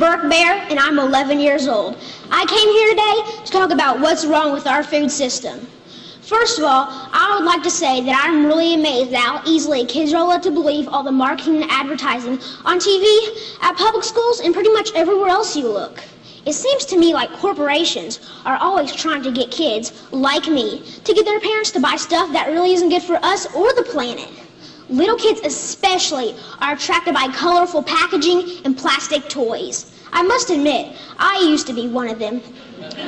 Burke Bear, and I'm 11 years old. I came here today to talk about what's wrong with our food system. First of all, I would like to say that I'm really amazed at how easily kids are led to believe all the marketing and advertising on TV, at public schools, and pretty much everywhere else you look. It seems to me like corporations are always trying to get kids, like me, to get their parents to buy stuff that really isn't good for us or the planet. Little kids especially are attracted by colorful packaging and plastic toys. I must admit, I used to be one of them.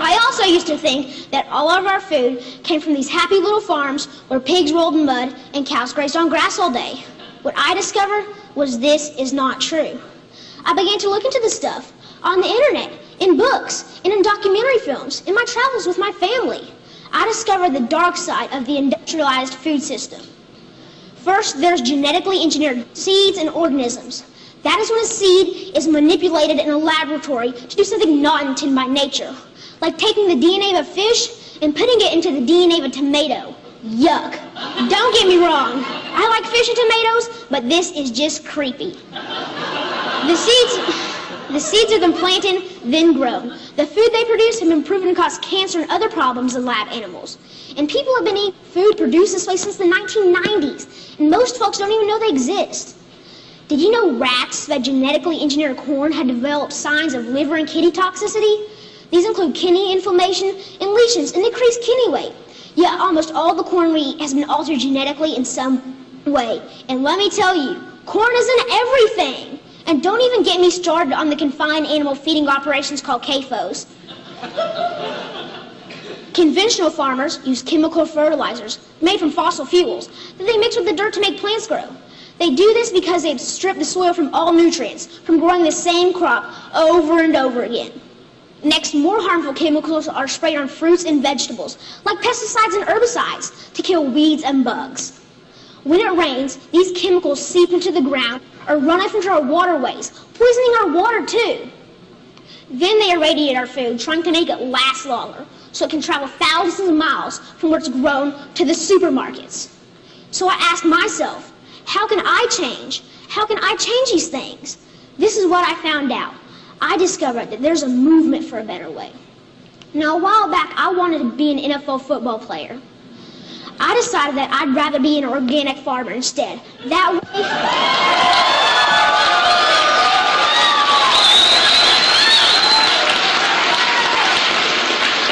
I also used to think that all of our food came from these happy little farms where pigs rolled in mud and cows grazed on grass all day. What I discovered was this is not true. I began to look into this stuff on the internet, in books, and in documentary films, in my travels with my family. I discovered the dark side of the industrialized food system. First, there's genetically engineered seeds and organisms. That is when a seed is manipulated in a laboratory to do something not intended by nature, like taking the DNA of a fish and putting it into the DNA of a tomato. Yuck. Don't get me wrong. I like fish and tomatoes, but this is just creepy. The seeds are then planted, then grown. The food they produce have been proven to cause cancer and other problems in lab animals. And people have been eating food produced this way since the 1990s, and most folks don't even know they exist. Did you know rats that genetically engineered corn had developed signs of liver and kidney toxicity? These include kidney inflammation and lesions and increased kidney weight. Yet almost all the corn we eat has been altered genetically in some way. And let me tell you, corn isn't everything. And don't even get me started on the confined animal feeding operations called CAFOs. Conventional farmers use chemical fertilizers made from fossil fuels that they mix with the dirt to make plants grow. They do this because they've stripped the soil from all nutrients from growing the same crop over and over again. Next, more harmful chemicals are sprayed on fruits and vegetables, like pesticides and herbicides, to kill weeds and bugs. When it rains, these chemicals seep into the ground or run off into our waterways, poisoning our water too. Then they irradiate our food, trying to make it last longer, so it can travel thousands of miles from where it's grown to the supermarkets. So I asked myself, how can I change? How can I change these things? This is what I found out. I discovered that there's a movement for a better way. Now, a while back, I wanted to be an NFL football player. I decided that I'd rather be an organic farmer instead. That way...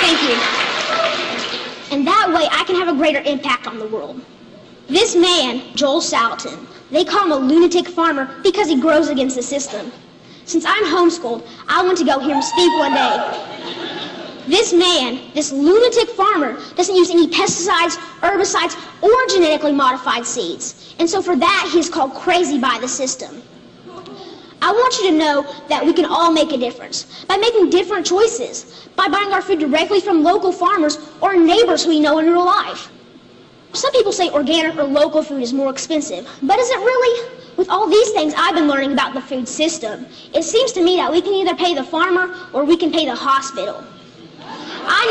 Thank you. And that way I can have a greater impact on the world. This man, Joel Salatin, they call him a lunatic farmer because he grows against the system. Since I'm homeschooled, I went to go hear him speak one day. This man, this lunatic farmer, doesn't use any pesticides, herbicides, or genetically modified seeds. And so for that, he's called crazy by the system. I want you to know that we can all make a difference by making different choices, by buying our food directly from local farmers or neighbors who we know in real life. Some people say organic or local food is more expensive, but is it really? With all these things I've been learning about the food system, it seems to me that we can either pay the farmer or we can pay the hospital. I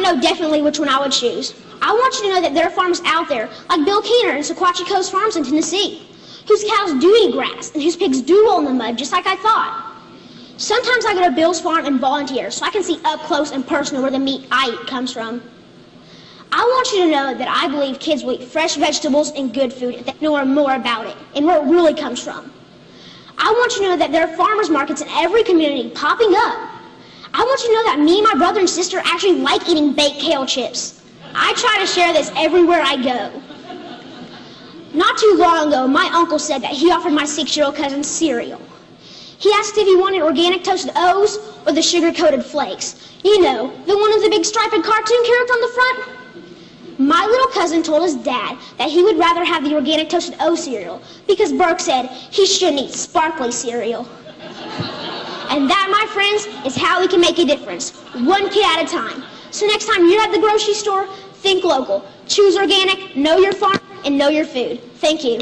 know definitely which one I would choose. I want you to know that there are farmers out there, like Bill Keener and Sequatchie Coast Farms in Tennessee, whose cows do eat grass and whose pigs do roll in the mud just like I thought. Sometimes I go to Bill's farm and volunteer so I can see up close and personal where the meat I eat comes from. I want you to know that I believe kids will eat fresh vegetables and good food if they know more about it and where it really comes from. I want you to know that there are farmers markets in every community popping up. I want you to know that me and my brother and sister actually like eating baked kale chips. I try to share this everywhere I go. Not too long ago, my uncle said that he offered my 6-year-old cousin cereal. He asked if he wanted organic toasted O's or the sugar-coated flakes. You know, the one with the big striped cartoon character on the front. My little cousin told his dad that he would rather have the organic toasted O cereal because Burke said he shouldn't eat sparkly cereal. And that, my friends, is how we can make a difference, one kid at a time. So next time you're at the grocery store, think local. Choose organic, know your farm, and know your food. Thank you.